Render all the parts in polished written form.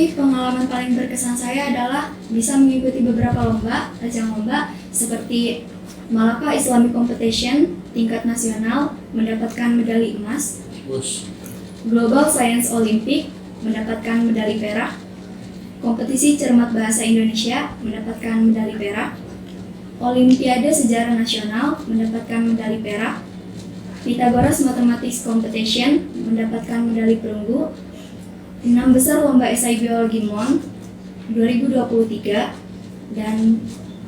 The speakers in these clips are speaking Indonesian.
Tapi pengalaman paling berkesan saya adalah bisa mengikuti beberapa ajang lomba seperti Malaka Islamic Competition tingkat nasional mendapatkan medali emas, Global Science Olympic mendapatkan medali perak, kompetisi cermat bahasa Indonesia mendapatkan medali perak, Olimpiade Sejarah Nasional mendapatkan medali perak, Pythagoras Mathematics Competition mendapatkan medali perunggu, 6 besar lomba esai biologi MON 2023 dan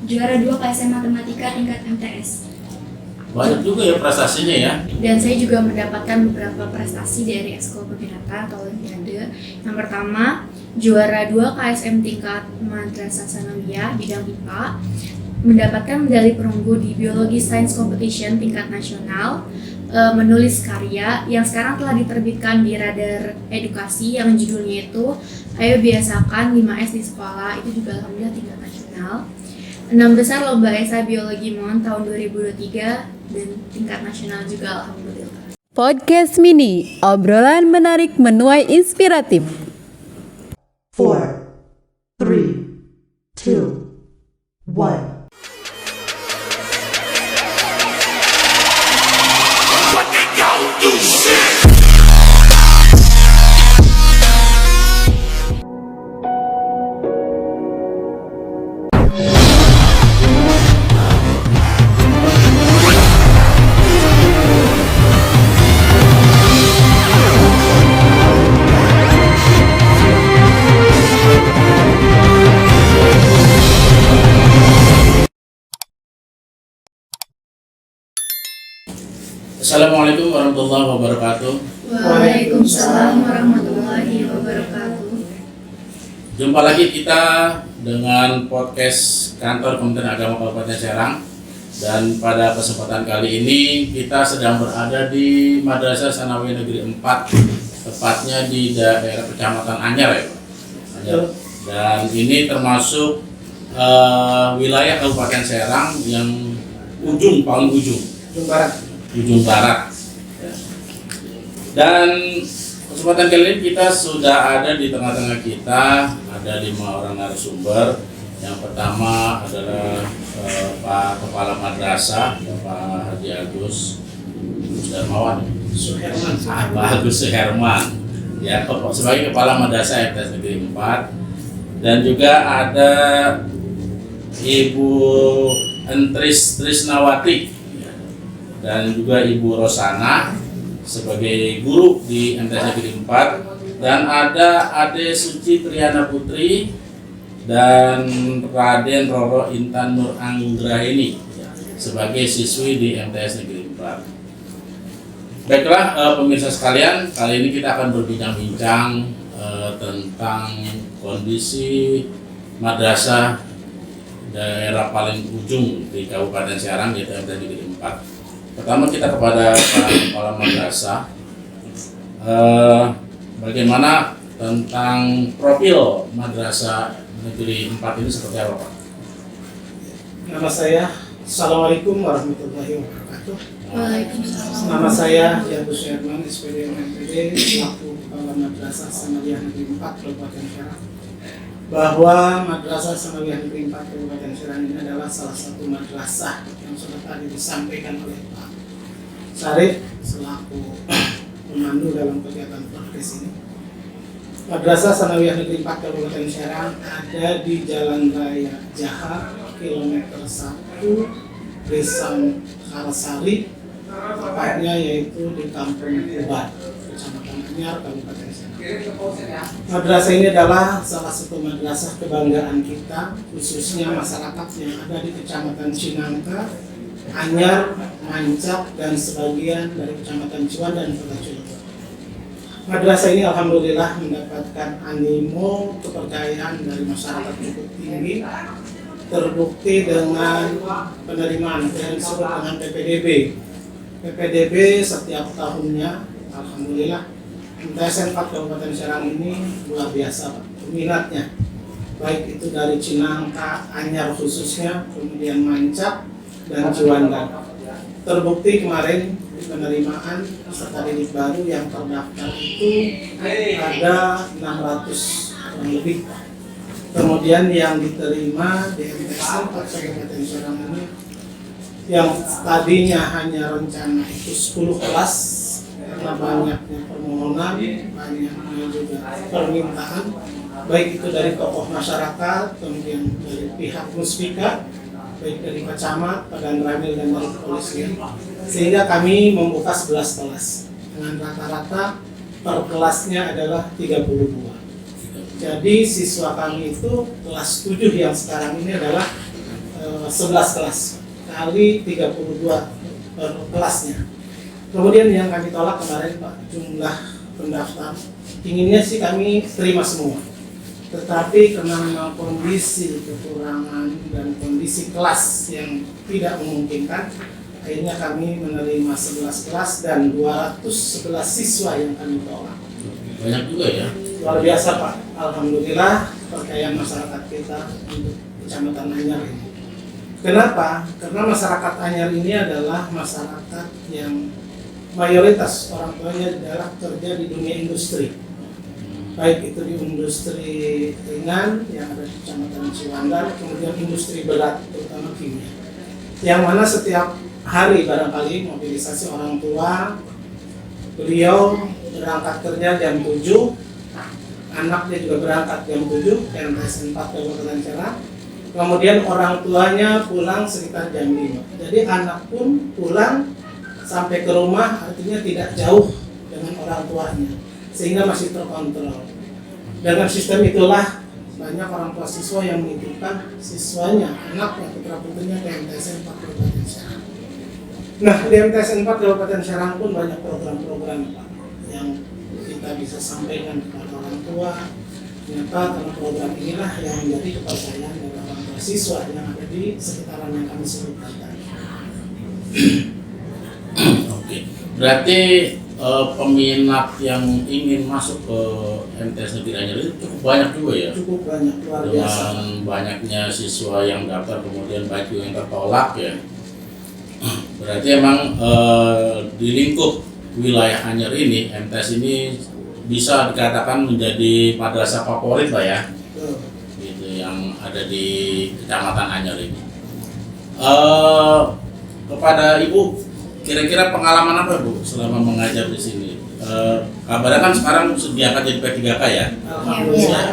juara 2 KSM Matematika tingkat MTS. Banyak juga ya prestasinya ya. Dan saya juga mendapatkan beberapa prestasi dari Ekskul Peminatan atau Olimpiade. Yang pertama, juara 2 KSM tingkat Madrasah Sanawiyah bidang IPA, mendapatkan medali perunggu di Biologi Science Competition tingkat nasional, menulis karya yang sekarang telah diterbitkan di Radar Edukasi yang judulnya itu Ayo Biasakan 5S di Sekolah, itu juga alhamdulillah tingkat nasional. 6 besar lomba esai biologi MON tahun 2023 dan tingkat nasional juga alhamdulillah. Podcast Mini, obrolan menarik menuai inspiratif. 4, 3, 2, 1. Assalamualaikum warahmatullahi wabarakatuh. Waalaikumsalam warahmatullahi wabarakatuh. Jumpa lagi kita dengan podcast Kantor Kementerian Agama Kabupaten Serang. Dan pada kesempatan kali ini kita sedang berada di Madrasah Sanawiyah Negeri 4, tepatnya di daerah Kecamatan Anyar ya Pak. Anyar. Dan ini termasuk wilayah Kabupaten Serang yang paling ujung barat. Dan kesempatan kali ini kita sudah ada di tengah-tengah kita, ada 5 orang narasumber. Yang pertama adalah Pak Kepala Madrasah, Pak Haji Agus Darmawan Pak Agus Suherman ya, sebagai Kepala Madrasah MTS Negeri 4. Dan juga ada Ibu Entris Trisnawati dan juga Ibu Rosana sebagai guru di MTS Negeri 4, dan ada Ade Suci Triana Putri dan Raden Roro Intan Nur Anggraini sebagai siswi di MTS Negeri 4. Baiklah pemirsa sekalian, kali ini kita akan berbincang-bincang tentang kondisi madrasah daerah paling ujung di Kabupaten Serang yaitu MTS Negeri 4. Pertama kita kepada Pak Kepala Madrasah, bagaimana tentang profil Madrasah Negeri 4 ini seperti apa Pak? Nama saya, Assalamualaikum warahmatullahi wabarakatuh. Waalaikumsalam. Nama saya Agus Suherman, SPD MPD, selaku Kepala Madrasah Sanawiyah Negeri 4 Kabupaten Serang. Bahwa Madrasah Sanawiyah Negeri 4 Kabupaten Serang ini adalah salah satu madrasah yang sudah tadi disampaikan oleh Pak Sarif selaku pemandu dalam kegiatan podcast ini. Madrasah Sanawiyah Negeri 4 Kabupaten Serang ada di Jalan Raya Jaha, kilometer 1, Desa Karasari, tepatnya yaitu di Kampung Ubat, Kecamatan Anyar, Kabupaten Serang. Madrasah ini adalah salah satu madrasah kebanggaan kita, khususnya masyarakat yang ada di Kecamatan Cinangka, Anyar, Mancak, dan sebagian dari Kecamatan Ciwan dan Kota Cilegon. Madrasah ini alhamdulillah mendapatkan animo kepercayaan dari masyarakat cukup tinggi, terbukti dengan penerimaan yang disebut dengan PPDB. PPDB setiap tahunnya, alhamdulillah, MTS 4 Kabupaten Serang ini luar biasa Pak, peminatnya. Baik itu dari Cinangka, Anyar khususnya, kemudian Mancak, dan Ciwandan. Terbukti kemarin di penerimaan peserta didik baru yang terdaftar itu ada 600 kurang lebih. Kemudian yang diterima di MTS 4 Kabupaten Serang ini yang tadinya hanya rencana itu 10 kelas, karena banyaknya permohonan, banyaknya juga permintaan, baik itu dari tokoh masyarakat, kemudian dari pihak Muspika, baik dari Pacamat, Padan Ramil, dan dari kepolisian, sehingga kami membuka 11 kelas dengan rata-rata per kelasnya adalah 32. Jadi siswa kami itu kelas 7 yang sekarang ini adalah 11 kelas kali 32 per kelasnya. Kemudian yang kami tolak kemarin Pak, jumlah pendaftar inginnya sih kami terima semua, tetapi karena memang kondisi kekurangan dan kondisi kelas yang tidak memungkinkan, akhirnya kami menerima 11 kelas dan 211 siswa yang kami tolak. Banyak juga ya. Luar biasa Pak, alhamdulillah percayaan masyarakat kita untuk Kecamatan Anyar ini. Kenapa? Karena masyarakat Anyar ini adalah masyarakat yang mayoritas orang tuanya adalah kerja di dunia industri, baik itu di industri ringan yang ada di Kecamatan Ciwandan, kemudian industri berat terutama kimia, yang mana setiap hari barangkali mobilisasi orang tua beliau berangkat kerja jam 7, anaknya juga berangkat jam 7, MTS 4 Kabupaten Serang, kemudian orang tuanya pulang sekitar jam 5. Jadi anak pun pulang sampai ke rumah artinya tidak jauh dengan orang tuanya, sehingga masih terkontrol. Dengan sistem itulah banyak orang tua siswa yang menitipkan siswanya, anaknya, putra-putrinya ke MTS 4 Kabupaten Serang. Nah, di MTS 4 Kabupaten Serang pun banyak program-program Pak, yang kita bisa sampaikan kepada orang tua. Ternyata karena program inilah yang menjadi kepercayaan dari orang tua siswa yang ada di sekitaran yang kami sebutkan tadi. Oke, berarti peminat yang ingin masuk ke MTS Negeri Anyar itu cukup banyak juga ya? Cukup banyak, luar biasa. Dengan banyaknya siswa yang daftar kemudian banyak juga yang tertolak ya. Berarti emang di lingkup wilayah Anyar ini, MTS ini bisa dikatakan menjadi madrasah favorit Pak ya, gitu, yang ada di Kecamatan Anyar ini. Kepada Ibu, kira-kira pengalaman apa Bu selama mengajar di sini? Kabarnya kan sekarang sediakan jadi P3K ya? Alhamdulillah.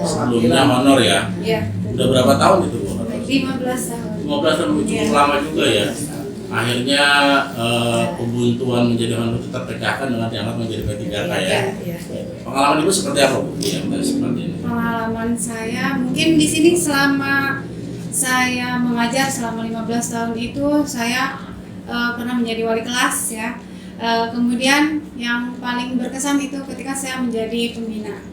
Sebelumnya honor ya? Iya. Udah berapa tahun itu Bu? 15 tahun. 15 tahun cukup lama juga ya. Akhirnya kebuntuan menjadi honor itu terpecahkan dengan diangkat menjadi P3K ya. Pengalaman Ibu seperti apa Bu di MTS seperti ini? Pengalaman saya mungkin di sini selama saya mengajar selama 15 tahun itu saya pernah menjadi wali kelas ya. Kemudian yang paling berkesan itu ketika saya menjadi pembina.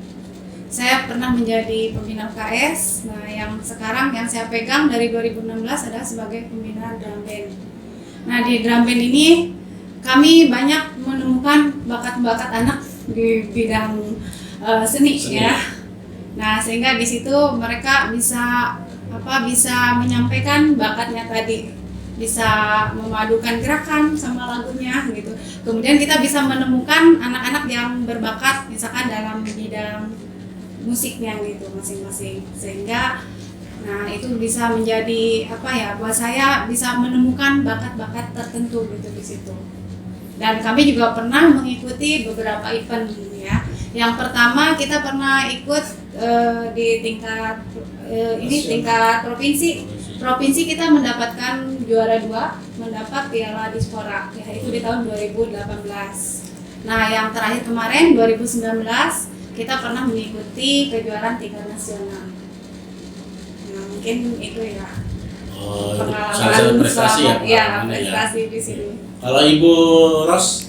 Saya pernah menjadi pembina UKS. Nah, yang sekarang yang saya pegang dari 2016 adalah sebagai pembina drum band. Nah, di drum band ini kami banyak menemukan bakat-bakat anak di bidang seni ya. Nah, sehingga di situ mereka bisa menyampaikan bakatnya tadi, bisa memadukan gerakan sama lagunya gitu. Kemudian kita bisa menemukan anak-anak yang berbakat misalkan dalam bidang musiknya gitu masing-masing, sehingga nah itu bisa menjadi buat saya bisa menemukan bakat-bakat tertentu gitu di situ. Dan kami juga pernah mengikuti beberapa event ya. Yang pertama kita pernah ikut di tingkat tingkat provinsi kita mendapatkan juara 2, mendapat Piala Dispora ya, itu di tahun 2018. Nah, yang terakhir kemarin 2019 kita pernah mengikuti kejuaraan tingkat nasional. Nah, mungkin itu ya. Salah satu prestasi ya, prestasi di sini. Kalau Ibu Ros,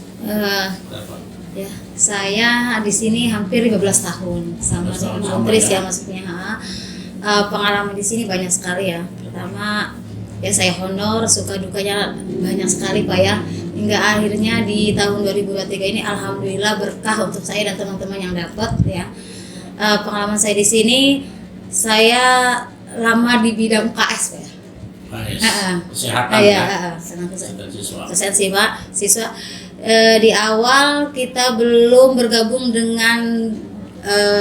Ya, saya di sini hampir 15 tahun sama dengan Tris ya maksudnya. Pengalaman di sini banyak sekali ya. Pertama, ya saya honor, suka dukanya banyak sekali Pak ya. Hingga akhirnya di tahun 2023 ini alhamdulillah berkah untuk saya dan teman-teman yang dapat ya. Pengalaman saya di sini, saya lama di bidang UKS Pak ya. Kesehatan Kesehatan siswa. Di awal kita belum bergabung dengan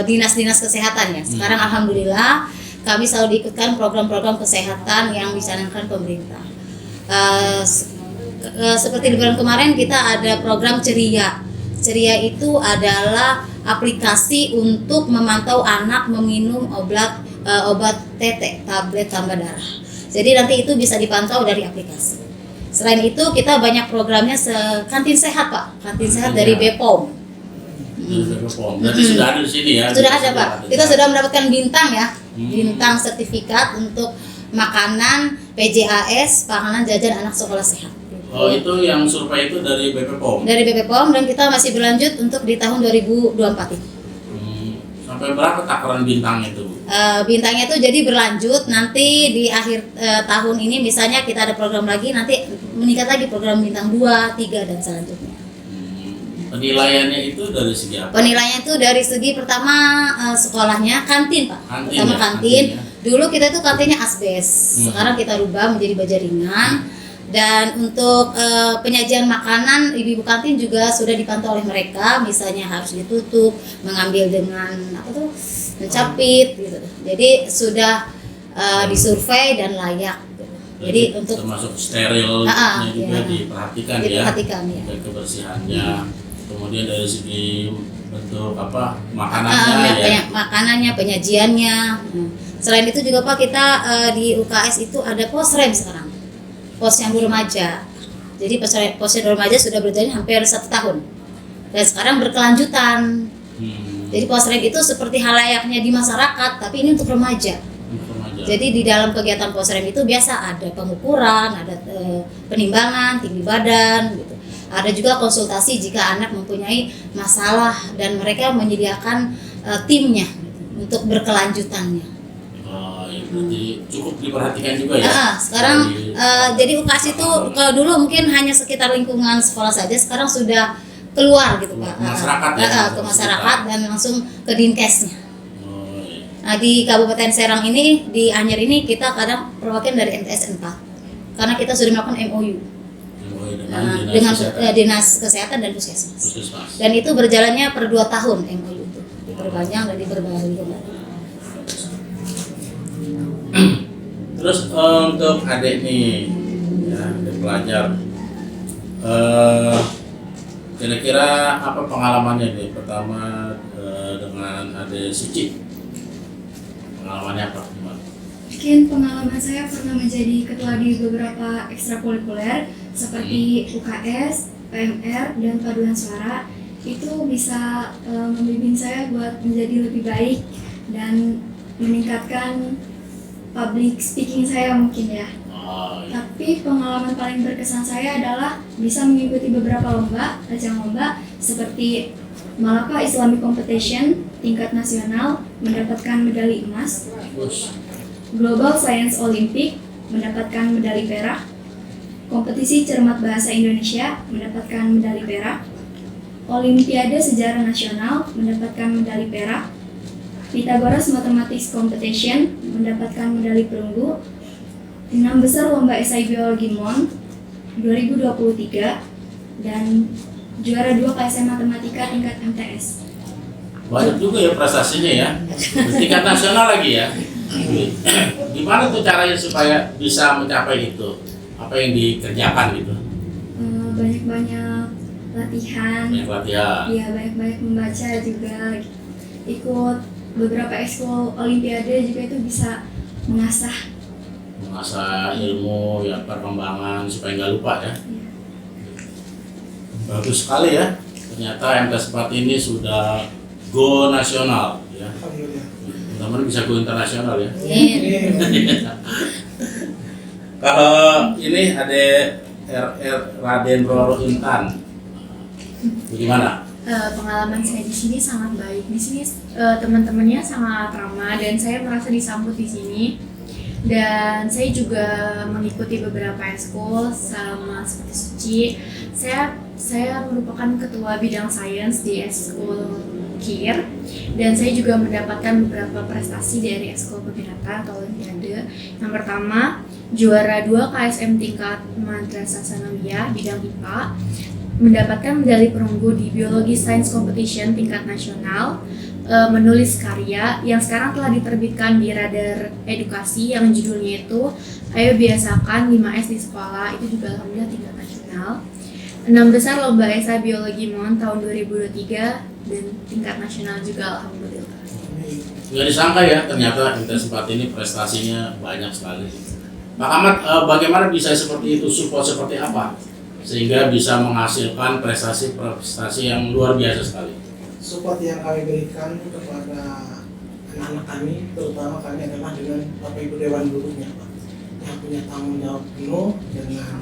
dinas-dinas kesehatan ya. Sekarang alhamdulillah kami selalu diikutkan program-program kesehatan yang dicanangkan pemerintah. Seperti di bulan kemarin kita ada program Ceria. Ceria itu adalah aplikasi untuk memantau anak meminum obat TT, tablet tambah darah. Jadi nanti itu bisa dipantau dari aplikasi. Selain itu kita banyak programnya kantin sehat Pak, kantin sehat dari BPOM. Berarti sudah ada di sini ya? Sudah ada Pak. Kita sudah mendapatkan bintang ya, bintang sertifikat untuk makanan PJAS, panganan jajan anak sekolah sehat. Oh itu yang survei itu dari BPOM? Dari BPOM dan kita masih berlanjut untuk di tahun 2024 ini. Sampai berapa takaran bintangnya itu? Bintangnya itu jadi berlanjut nanti di akhir tahun ini misalnya kita ada program lagi nanti meningkat lagi program bintang 2, 3 dan selanjutnya. Penilaiannya itu dari segi apa? Penilaiannya itu dari segi pertama sekolahnya kantin Pak. Kantin, Pertama ya, kantin. kantin, ya. Dulu kita itu kantinnya asbes. Sekarang kita rubah menjadi baja ringan. Dan untuk penyajian makanan ibu-ibu kantin juga sudah dipantau oleh mereka, misalnya harus ditutup, mengambil dengan mencapit gitu. Jadi sudah disurvei dan layak. Jadi untuk termasuk sterilnya juga diperhatikan ya. Dan kebersihannya. Kemudian dari segi bentuk makanannya makanannya, penyajiannya. Selain itu juga Pak kita di UKS itu ada posrem sekarang. Posyandu remaja. Jadi posyandu remaja sudah berjalan hampir 1 tahun. Dan sekarang berkelanjutan. Jadi posrem itu seperti halayaknya di masyarakat, tapi ini untuk remaja. Jadi di dalam kegiatan posrem itu biasa ada pengukuran, ada penimbangan tinggi badan, gitu. Ada juga konsultasi jika anak mempunyai masalah dan mereka menyediakan timnya gitu, untuk berkelanjutannya. Berarti cukup diperhatikan juga ya. Sekarang jadi UKS itu kalau dulu mungkin hanya sekitar lingkungan sekolah saja, sekarang sudah keluar gitu Pak. Masyarakat ke masyarakat dan langsung ke Dinkesnya. Nah, di Kabupaten Serang ini di Anyer ini kita kadang perwakilan dari MTS 4 karena kita sudah melakukan MOU dengan dinas kesehatan dan puskesmas. Dan itu berjalannya per 2 tahun MOU itu diperpanjang dan diperbarui kembali. Terus untuk adik nih, ya, adik pelajar, kira-kira apa pengalamannya nih? Pertama dengan adik Suci, pengalamannya apa? Mungkin pengalaman saya pernah menjadi ketua di beberapa ekstrakurikuler seperti UKS, PMR, dan paduan suara. Itu bisa membimbing saya buat menjadi lebih baik dan meningkatkan public speaking saya mungkin ya. Tapi pengalaman paling berkesan saya adalah bisa mengikuti beberapa ajang lomba seperti Malaka Islamic Competition tingkat nasional mendapatkan medali emas, Global Science Olympic mendapatkan medali perak, kompetisi cermat bahasa Indonesia mendapatkan medali perak, Olimpiade Sejarah Nasional mendapatkan medali perak, Pythagoras Mathematics Competition mendapatkan medali perunggu, 6 besar lomba esai biologi MON 2023 dan juara 2 KSM Matematika tingkat MTS. Banyak juga ya prestasinya ya, tingkat nasional lagi ya. Gimana tuh caranya supaya bisa mencapai itu? Apa yang dikerjakan gitu? Banyak-banyak latihan. Iya, banyak-banyak membaca juga. Ikut beberapa ekskul olimpiade juga itu bisa mengasah ilmu ya, perkembangan supaya nggak lupa ya. Bagus sekali ya, ternyata MTS 4 ini sudah go nasional ya. Teman-teman bisa go internasional ya. Kalau ini ada Raden Roro Intan, bagaimana? Pengalaman saya di sini sangat baik. Di sini teman-temannya sangat ramah dan saya merasa disambut di sini. Dan saya juga mengikuti beberapa ekskul sama seperti Suci. Saya merupakan ketua bidang sains di ekskul KIR dan saya juga mendapatkan beberapa prestasi dari ekskul peminatan atau olimpiade. Yang pertama, juara 2 KSM tingkat Madrasah Sanawiyah bidang IPA, mendapatkan medali perunggu di Biologi Science Competition tingkat nasional, menulis karya yang sekarang telah diterbitkan di Radar Edukasi yang judulnya itu Ayo Biasakan 5S di Sekolah. Itu juga alhamdulillah tingkat nasional. 6 besar Lomba Esai Biologi MON tahun 2023 dan tingkat nasional juga alhamdulillah. Nggak disangka ya, ternyata MTS 4 ini prestasinya banyak sekali. Pak Ahmad, bagaimana bisa seperti itu, support seperti apa sehingga bisa menghasilkan prestasi yang luar biasa sekali? Support yang kami berikan kepada anak-anak kami, terutama kami adalah dengan Bapak Ibu Dewan Gurunya, Pak, yang punya tanggung jawab penuh dengan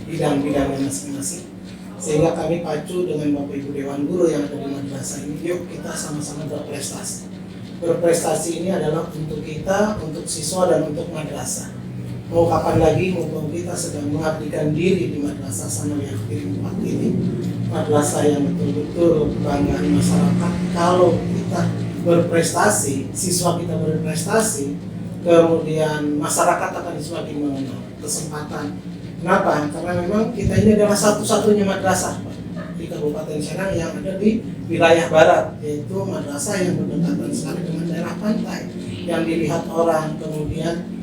bidang-bidangnya masing-masing. Sehingga kami pacu dengan Bapak Ibu Dewan Guru yang ada di madrasah ini, yuk kita sama-sama berprestasi. Berprestasi ini adalah untuk kita, untuk siswa dan untuk madrasah. Mau kapan lagi mumpung kita sedang mengabdikan diri di Madrasah Sanawiyah Negeri 4 ini, madrasah yang betul-betul kebanggaan masyarakat. Kalau kita berprestasi, siswa kita berprestasi, kemudian masyarakat akan semakin mengenal kesempatan. Kenapa? Karena memang kita ini adalah satu-satunya madrasah di Kabupaten Serang yang ada di wilayah barat, yaitu madrasah yang berdekatan sekali dengan daerah pantai. Yang dilihat orang, kemudian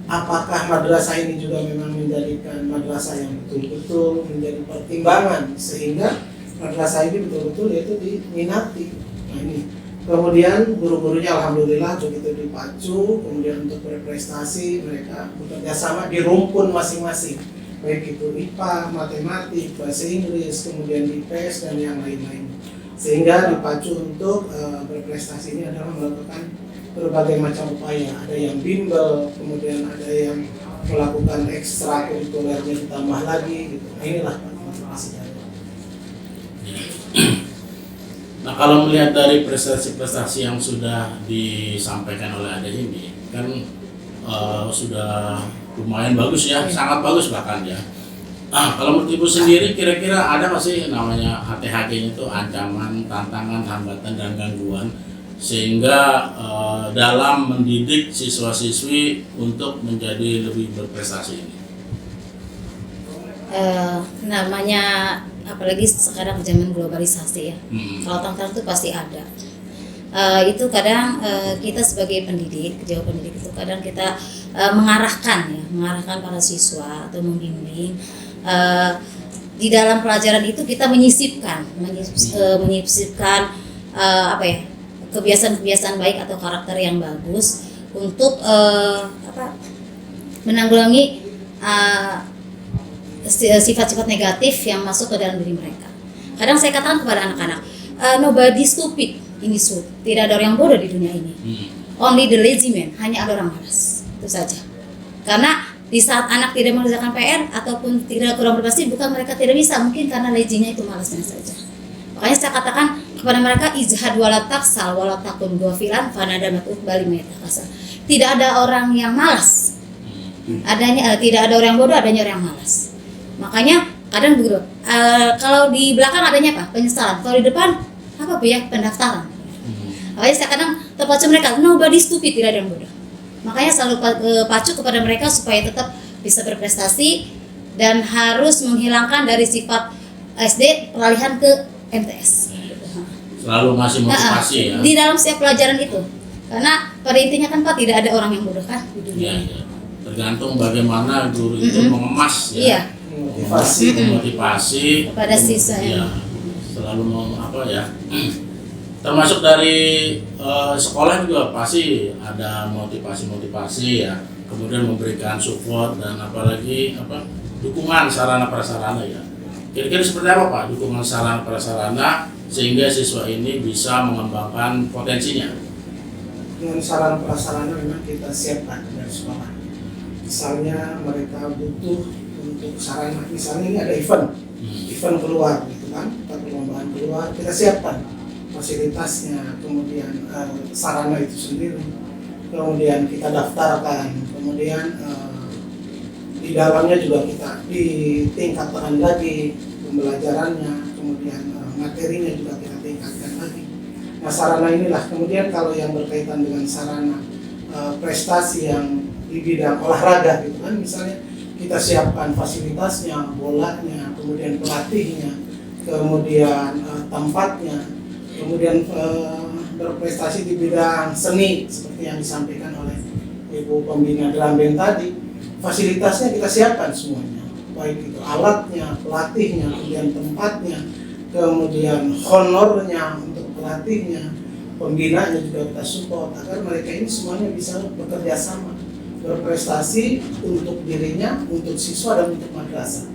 apakah madrasah ini juga memang menjadikan madrasah yang betul-betul menjadi pertimbangan sehingga madrasah ini betul-betul yaitu diminati. Nah ini. Kemudian guru-gurunya alhamdulillah begitu dipacu, kemudian untuk berprestasi mereka bekerja sama di rumpun masing-masing, baik itu IPA, matematik, bahasa Inggris, kemudian IPS dan yang lain-lain. Sehingga dipacu untuk berprestasi ini adalah melakukan berbagai macam upaya. Ada yang bimbel, kemudian ada yang melakukan ekstrakurikulernya ditambah lagi gitu. Nah, inilah motivasinya. Nah, kalau melihat dari prestasi-prestasi yang sudah disampaikan oleh Ade ini kan sudah lumayan bagus ya, sangat bagus bahkan ya. Kalau menurut Ibu sendiri kira-kira ada nggak sih namanya ATHG itu ancaman, tantangan, hambatan dan gangguan sehingga dalam mendidik siswa-siswi untuk menjadi lebih berprestasi ini? Namanya apalagi sekarang zaman globalisasi ya. Kalau tantangan itu pasti ada. Itu kadang kita sebagai pendidik, sejauh pendidik itu kadang kita mengarahkan para siswa atau membimbing. Di dalam pelajaran itu kita menyisipkan kebiasaan-kebiasaan baik atau karakter yang bagus untuk menanggulangi sifat-sifat negatif yang masuk ke dalam diri mereka. Kadang saya katakan kepada anak-anak, nobody stupid in this world. Tidak ada orang yang bodoh di dunia ini. Only the lazy man, hanya ada orang malas. Itu saja. Karena di saat anak tidak mengerjakan PR ataupun tidak kurang berprestasi, bukan mereka tidak bisa, mungkin karena lazy-nya itu malasnya saja. Makanya saya katakan kepada mereka, izhad wala taksal wala takun ghafilan fanadamat bali metakasal. Tidak ada orang yang malas. Tidak ada orang yang bodoh, adanya orang yang malas. Makanya kadang begitu. Kalau di belakang adanya apa? Penyesalan. Kalau di depan apa Bu ya? Pendaftaran. Makanya saya kadang terpacu mereka, nobody stupid, tidak ada yang bodoh. Makanya selalu pacu kepada mereka supaya tetap bisa berprestasi dan harus menghilangkan dari sifat SD peralihan ke MTS. Selalu ngasih motivasi ya. Di dalam setiap pelajaran itu. Karena pada intinya kan Pak tidak ada orang yang bodoh kan di dunia. Ya. Tergantung bagaimana guru itu mengemas ya. Iya. Motivasi kepada siswa ya. Selalu termasuk dari sekolah juga pasti ada motivasi ya, kemudian memberikan support dan apalagi dukungan sarana prasarana ya. Kira-kira seperti apa Pak dukungan sarana prasarana sehingga siswa ini bisa mengembangkan potensinya? Dengan sarana prasarana memang kita siapkan dari sekolah. Misalnya mereka butuh untuk sarana, misalnya ini ada event keluar gitu kan, perlombaan keluar, kita siapkan fasilitasnya, kemudian sarana itu sendiri, kemudian kita daftarkan, kemudian di dalamnya juga kita ditingkatkan lagi pembelajarannya, kemudian materinya juga kita tingkatkan lagi. Nah sarana inilah, kemudian kalau yang berkaitan dengan sarana prestasi yang di bidang olahraga gitu kan, misalnya kita siapkan fasilitasnya, bolanya, kemudian pelatihnya, kemudian tempatnya, kemudian berprestasi di bidang seni seperti yang disampaikan oleh Ibu Pembina Drum Band tadi. Fasilitasnya kita siapkan semuanya, baik itu alatnya, pelatihnya, kemudian tempatnya, kemudian honornya untuk pelatihnya, pembinanya juga kita support agar mereka ini semuanya bisa bekerja sama, berprestasi untuk dirinya, untuk siswa dan untuk madrasah,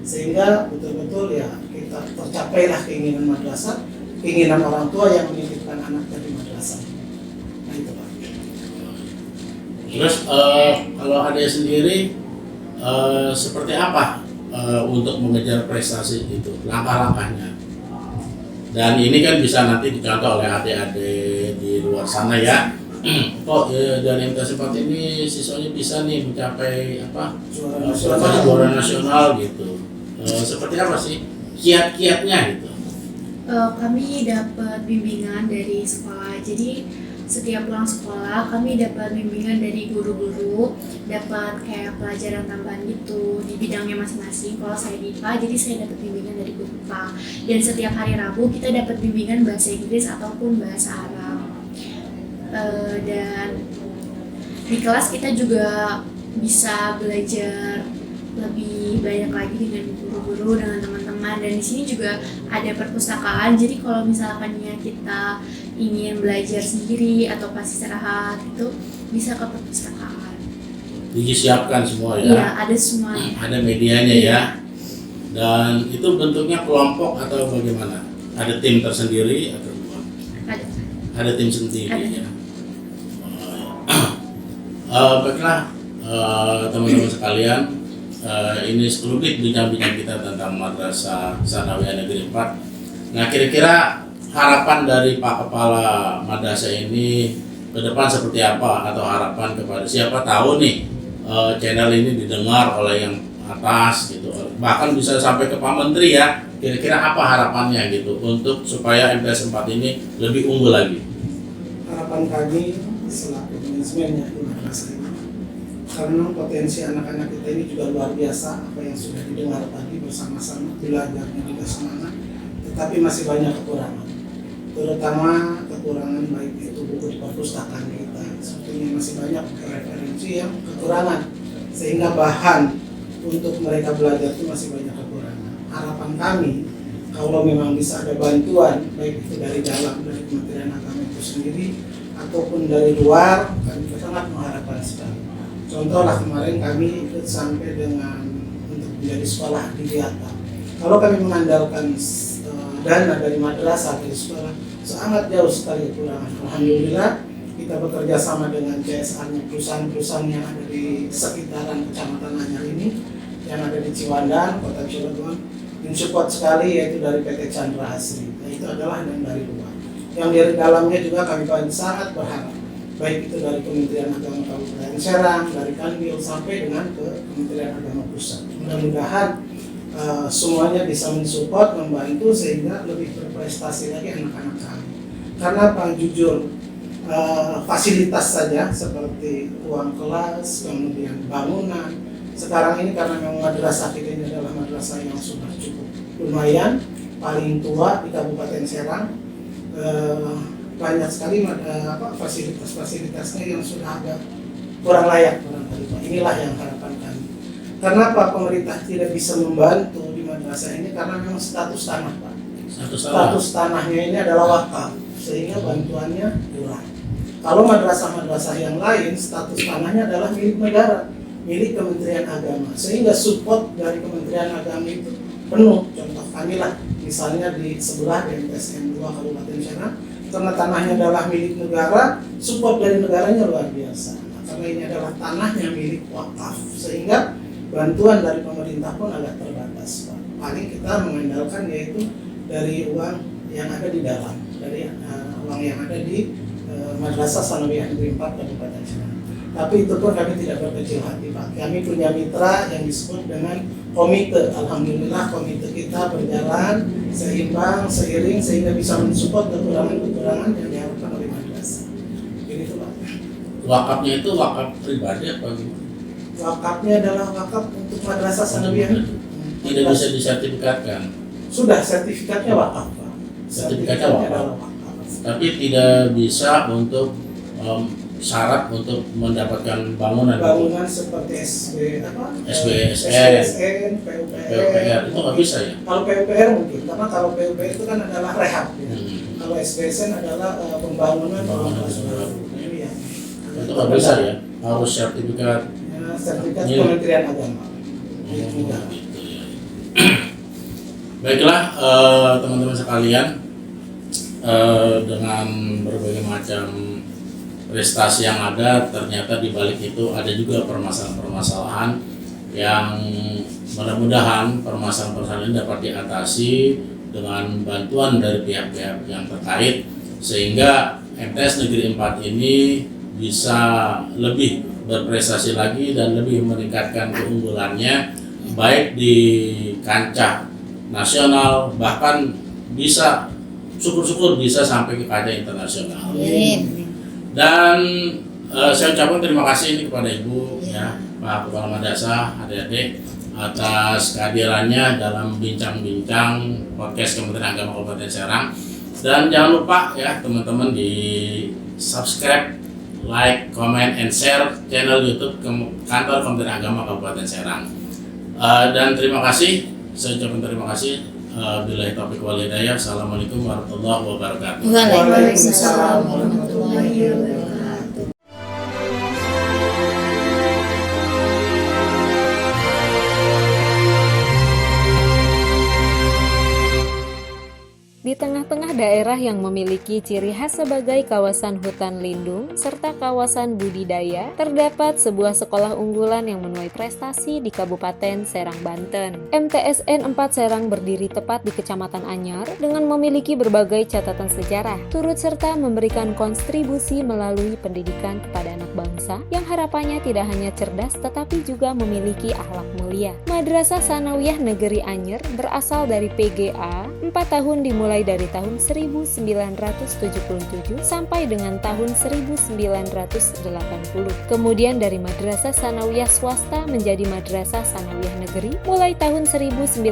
sehingga betul-betul ya kita tercapailah keinginan madrasah, keinginan orang tua yang menitipkan anaknya di madrasah. Nah itu Pak. Terus kalau Ade sendiri seperti apa untuk mengejar prestasi itu, langkah-langkahnya? Dan ini kan bisa nanti dicontoh oleh adik-adik di luar sana ya. Kok dari MTS 4 ini siswanya bisa nih mencapai apa? Juara nasional gitu. Seperti apa sih kiat-kiatnya gitu? Kami dapat bimbingan dari sekolah. Jadi setiap pulang sekolah kami dapat bimbingan dari guru-guru, dapat kayak pelajaran tambahan gitu di bidangnya masing-masing. Kalau saya di IPA, jadi saya dapat bimbingan dari guru IPA. Dan setiap hari Rabu kita dapat bimbingan bahasa Inggris ataupun bahasa Arab. Dan di kelas kita juga bisa belajar lebih banyak lagi dengan guru-guru, dengan teman-teman. Dan di sini juga ada perpustakaan. Jadi kalau misalkannya kita ingin belajar sendiri atau pas istirahat itu bisa ke perpustakaan. Disiapkan semua ya? Iya, ada semuanya. Ada medianya ya. Dan itu bentuknya kelompok atau bagaimana? Ada tim tersendiri atau bukan? Ada tim sendiri Ada. ya. Baiklah teman-teman sekalian, ini sedikit bincang-bincang kita tentang Madrasah Tsanawiyah Negeri 4. Nah, kira-kira harapan dari Pak Kepala Madrasah ini ke depan seperti apa, atau harapan kepada siapa tahu nih channel ini didengar oleh yang atas gitu, bahkan bisa sampai ke Pak Menteri ya. Kira-kira apa harapannya gitu untuk supaya MTS 4 ini lebih unggul lagi? Harapan kami selaku manajemennya di madrasah ini, karena potensi anak-anak kita ini juga luar biasa, apa yang sudah didengar tadi, bersama-sama belajarnya juga semangat, tetapi masih banyak kekurangan, terutama kekurangan baik itu buku di perpustakaan kita, sebetulnya masih banyak referensi yang kekurangan, sehingga bahan untuk mereka belajar itu masih banyak kekurangan. Harapan kami kalau memang bisa ada bantuan baik itu dari dalam, dari Kementerian Agama itu sendiri ataupun dari luar, kami sangat mengharapkan sekali. Contohlah kemarin kami ikut sampai dengan untuk menjadi sekolah di Diata. Kalau kami mengandalkan dana dari madrasah, dari sekolah, sangat jauh sekali kekurangan. Alhamdulillah kita bekerja sama dengan CSR-nya, perusahaan-perusahaan yang ada di sekitaran Kecamatan Anyar ini, yang ada di Ciwandan, Kota Cilegon, mensupport sekali, yaitu dari PT Chandra Asri. Nah, itu adalah yang dari luar. Yang dari dalamnya juga kami sangat berharap, baik itu dari Kementerian Agama Kabupaten Serang, dari Kanwil sampai dengan ke Kementerian Agama Pusat. Mudah-mudahan semuanya bisa mensupport, membantu sehingga lebih berprestasi lagi anak-anak kami. Karena Pak jujur, fasilitas saja seperti uang kelas, kemudian bangunan. Sekarang ini karena memang madrasah kita ini adalah madrasah yang sudah cukup lumayan, paling tua di Kabupaten Serang. Banyak sekali fasilitas-fasilitasnya yang sudah agak kurang layak barangkali Pak. Inilah yang harapan kami. Karena Pak pemerintah tidak bisa membantu di madrasah ini karena memang status tanah Pak. Status tanahnya ini adalah wakaf, sehingga bantuannya kurang. Kalau madrasah-madrasah yang lain status tanahnya adalah milik negara, milik Kementerian Agama, sehingga support dari Kementerian Agama itu penuh. Contoh kami lah, misalnya di sebelah DMTSN 2 Kabupaten Serang, karena tanahnya adalah milik negara, support dari negaranya luar biasa. Nah, karena ini adalah tanahnya milik wakaf, sehingga bantuan dari pemerintah pun agak terbatas Pak. Paling kita mengandalkan yaitu dari uang yang ada di dalam, dari uang yang ada di Madrasah Tsanawiyah Negeri 4 Kabupaten Serang. Tapi itu pun kami tidak berkecil hati Pak. Kami punya mitra yang disebut dengan komite. Alhamdulillah komite kita berjalan seimbang, seiring sehingga bisa mensupport kekurangan-kekurangan yang diharapkan oleh madrasah. Begitu Pak. Wakafnya itu wakaf pribadi apa gimana? Wakafnya adalah wakaf untuk Madrasah Tsanawiyah. Tidak bisa disertifikatkan. Sudah sertifikatnya wakaf Pak. Sertifikatnya wakaf. adalah wakaf. tapi tidak bisa untuk syarat untuk mendapatkan bangunan. Bangunan seperti SBSN, PUPR itu nggak bisa ya? Kalau PUPR mungkin, karena kalau PUPR itu kan adalah rehab. Ya. Kalau SBSN adalah pembangunan. Iya. Itu nggak bisa ya? Harus sertifikat. Ya, sertifikat Kementerian Agama. Gitu ya. Baiklah teman-teman sekalian, dengan berbagai macam prestasi yang ada, ternyata di balik itu ada juga permasalahan-permasalahan yang mudah-mudahan permasalahan-permasalahan ini dapat diatasi dengan bantuan dari pihak-pihak yang terkait, sehingga MTS Negeri 4 ini bisa lebih berprestasi lagi dan lebih meningkatkan keunggulannya baik di kancah nasional, bahkan bisa syukur-syukur bisa sampai ke kancah internasional. Dan saya ucapkan terima kasih ini kepada Ibu ya, Pak Kepala Madrasah, adik-adik atas kehadirannya dalam bincang-bincang podcast Kementerian Agama Kabupaten Serang. Dan jangan lupa ya teman-teman di subscribe, like, comment, and share channel YouTube Kantor Kementerian Agama Kabupaten Serang. Dan terima kasih, saya ucapkan terima kasih. Billahi taufiq wal hidayah. Assalamualaikum warahmatullahi wabarakatuh. Waalaikumsalam warahmatullahi wabarakatuh. Di tengah-tengah daerah yang memiliki ciri khas sebagai kawasan hutan lindung serta kawasan budidaya, terdapat sebuah sekolah unggulan yang menuai prestasi di Kabupaten Serang, Banten. MTSN 4 Serang berdiri tepat di Kecamatan Anyar dengan memiliki berbagai catatan sejarah, turut serta memberikan kontribusi melalui pendidikan kepada anak bangsa yang harapannya tidak hanya cerdas tetapi juga memiliki akhlak mulia. Madrasah Sanawiyah Negeri Anyer berasal dari PGA 4 tahun dimulai dari tahun 1977 sampai dengan tahun 1980. Kemudian dari Madrasah Sanawiyah swasta menjadi Madrasah Sanawiyah Negeri mulai tahun 1980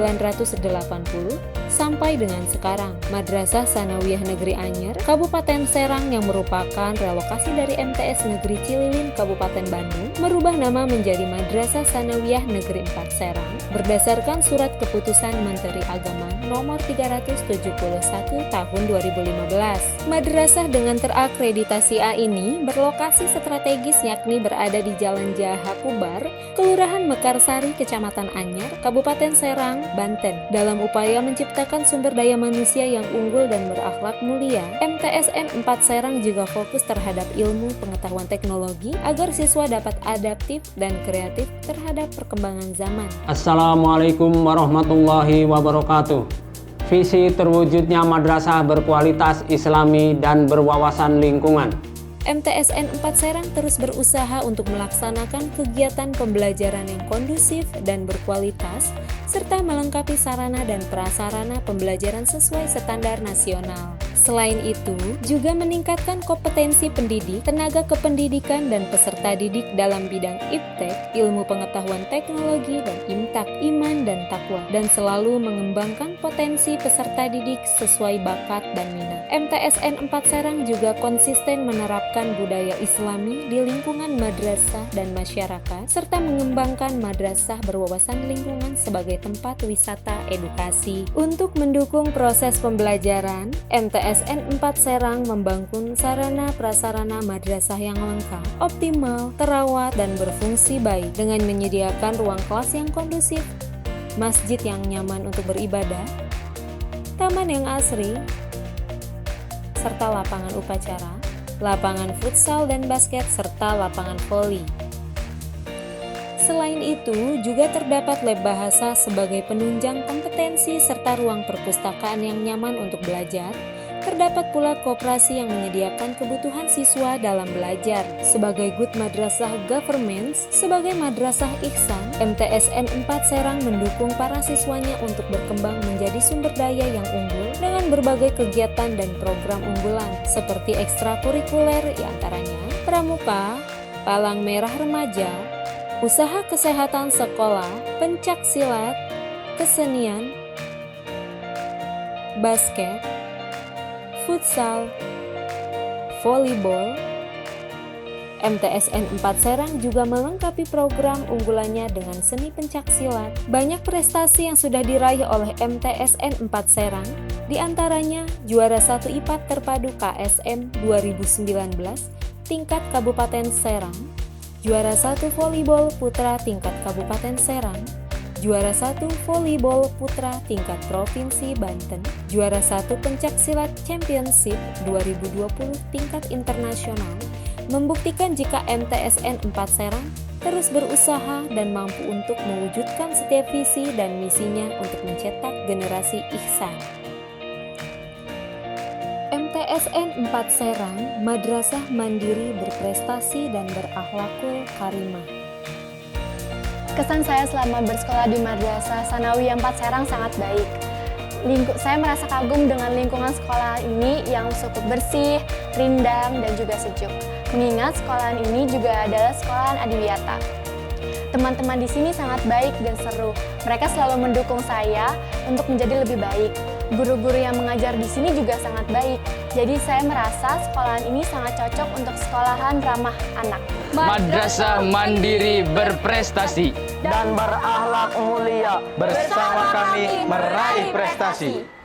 sampai dengan sekarang. Madrasah Sanawiyah Negeri Anyer, Kabupaten Serang yang merupakan relokasi dari MTS Negeri Cililin, Kabupaten Bandung, merubah nama menjadi Madrasah Sanawiyah Negeri 4 Serang berdasarkan Surat Keputusan Menteri Agama Nomor 371 Tahun 2015. Madrasah dengan terakreditasi A ini berlokasi strategis yakni berada di Jalan Jaha Kubar, Kelurahan Mekarsari, Kecamatan Anyar, Kabupaten Serang, Banten. Dalam upaya menciptakan sumber daya manusia yang unggul dan berakhlak mulia, MTSN 4 Serang juga fokus terhadap ilmu pengetahuan teknologi agar siswa dapat adaptif dan kreatif terhadap perkembangan zaman. Assalamualaikum warahmatullahi wabarakatuh. Visi terwujudnya madrasah berkualitas islami dan berwawasan lingkungan. MTSN 4 Serang terus berusaha untuk melaksanakan kegiatan pembelajaran yang kondusif dan berkualitas, serta melengkapi sarana dan prasarana pembelajaran sesuai standar nasional. Selain itu, juga meningkatkan kompetensi pendidik, tenaga kependidikan, dan peserta didik dalam bidang iptek, ilmu pengetahuan teknologi, dan imtak, iman, dan takwa, dan selalu mengembangkan potensi peserta didik sesuai bakat dan minat. MTSN 4 Serang juga konsisten menerapkan budaya Islami di lingkungan madrasah dan masyarakat, serta mengembangkan madrasah berwawasan lingkungan sebagai tempat wisata edukasi. Untuk mendukung proses pembelajaran, MTSN 4 Serang membangun sarana prasarana madrasah yang lengkap, optimal, terawat, dan berfungsi baik dengan menyediakan ruang kelas yang kondusif, masjid yang nyaman untuk beribadah, taman yang asri, serta lapangan upacara, lapangan futsal dan basket, serta lapangan voli. Selain itu, juga terdapat lab bahasa sebagai penunjang kompetensi serta ruang perpustakaan yang nyaman untuk belajar. Terdapat pula koperasi yang menyediakan kebutuhan siswa dalam belajar. Sebagai good madrasah governments, sebagai madrasah ihsan, MTSN 4 Serang mendukung para siswanya untuk berkembang menjadi sumber daya yang unggul dengan berbagai kegiatan dan program unggulan seperti ekstrakurikuler, diantaranya pramuka, palang merah remaja, usaha kesehatan sekolah, pencak silat, kesenian, basket, futsal, volleyball. MTSN 4 Serang juga melengkapi program unggulannya dengan seni pencaksilat. Banyak prestasi yang sudah diraih oleh MTSN 4 Serang, diantaranya juara 1 IPA terpadu KSM 2019 tingkat Kabupaten Serang, juara 1 volleyball putra tingkat Kabupaten Serang, juara 1 volleyball putra tingkat Provinsi Banten, juara 1 pencaksilat Championship 2020 tingkat internasional, membuktikan jika MTSN 4 Serang terus berusaha dan mampu untuk mewujudkan setiap visi dan misinya untuk mencetak generasi ihsan. MTSN 4 Serang, madrasah mandiri berprestasi dan berakhlakul karimah. Kesan saya selama bersekolah di Madrasah Sanawiyah 4 Serang sangat baik. Saya merasa kagum dengan lingkungan sekolah ini yang cukup bersih, rindang, dan juga sejuk. Mengingat sekolahan ini juga adalah sekolahan adiwiyata. Teman-teman di sini sangat baik dan seru. Mereka selalu mendukung saya untuk menjadi lebih baik. Guru-guru yang mengajar di sini juga sangat baik. Jadi saya merasa sekolahan ini sangat cocok untuk sekolahan ramah anak. Madrasah mandiri berprestasi dan berakhlak mulia. Bersama kami meraih prestasi.